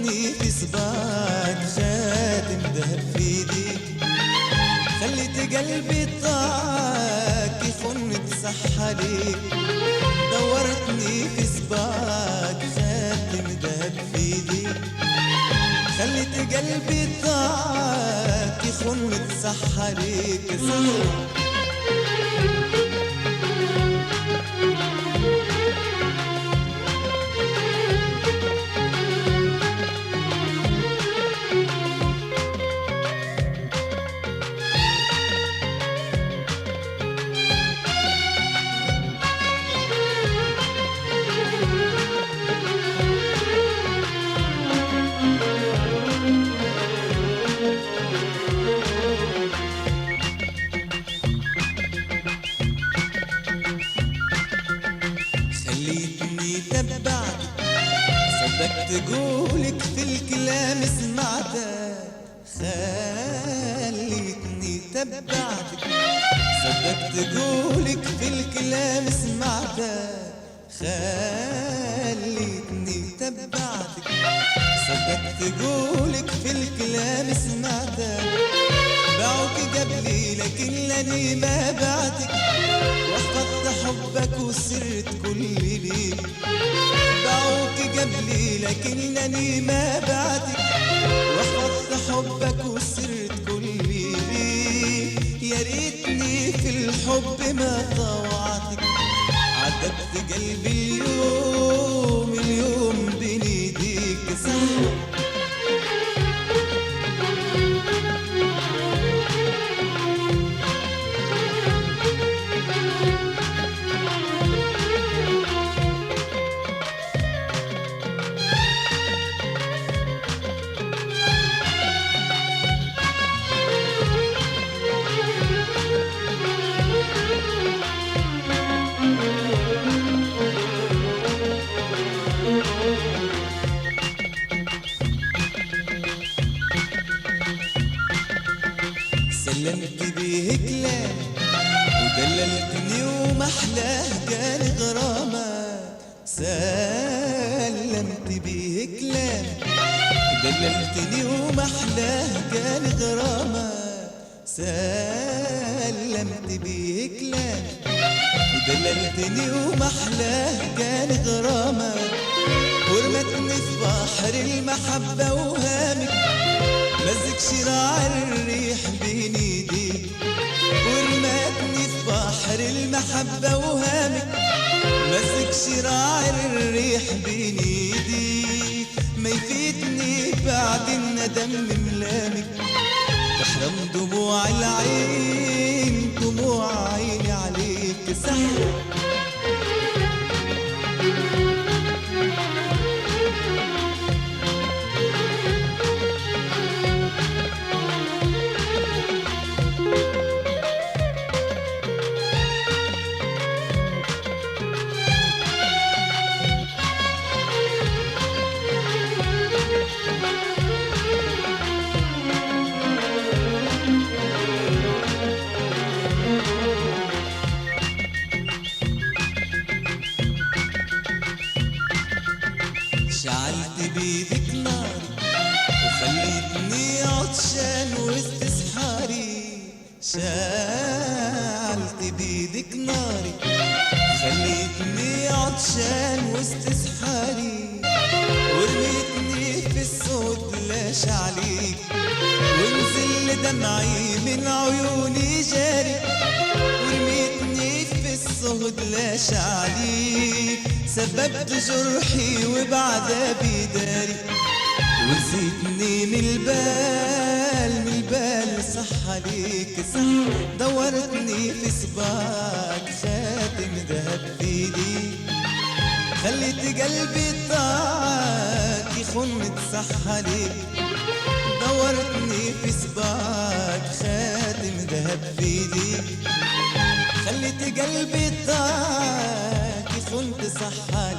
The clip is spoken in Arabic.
دورتني في صباك خاتم ذهب في ايدي، خليت قلبي طاق يخن تصح عليك. دورتني في صباك خاتم ذهب في ايدي، خليت قلبي طاق يخن تصح عليك. خليتني تبعتك، صدقت قولك في الكلام سمعتك. خليتني تبعتك، صدقت قولك في الكلام سمعتك. خليتني تبعتك، صدقت قولك في الكلام سمعتك. باعوك قبلي لكنني ما بعتك، وفقدت حبك وسرت كل ليل. باعوك قبلي لكنني ما بعتك، وفقدت حبك وسرت كل ليل. يا ريتني في الحب ما طوعتك، عذبت قلبي اليوم بين ايديك. سلمت بيه كلام ودللتني ومحلاه كان غرامك. سلمت بيه كلام ودللتني ومحلاه كان غرامك. سلمت بيه كلام ودللتني ومحلاه كان غرامك. ورمتني في بحر المحبة وهامك، مزج شراع الريح بين ايديك. ورمتني في بحر المحبة وهامك، مزج شراع الريح بين ايديك. ما يفيدني بعد الندم ملامك، تحرم دموع العين دموع عيني عليك. سحر شعلت بيدك ناري وخليتني عطشان وسط سحاري. شعلت بيدك ناري خليتني عطشان وسط سحاري. ورميتني في الصوت لاش عليك، ونزل دمعي من عيوني جاري. ورميتني في الصهد لاش عليك، سببت جرحي وبعذابي داري. ونسيتني من البال صح عليك. صح دورتني في صباك خاتم ذهب في ايدي، خليت قلبي طاق يخن تصح عليك. دورتني في صباك خاتم ذهب في ايدي، خليت قلبي طاق يخن تصح عليك.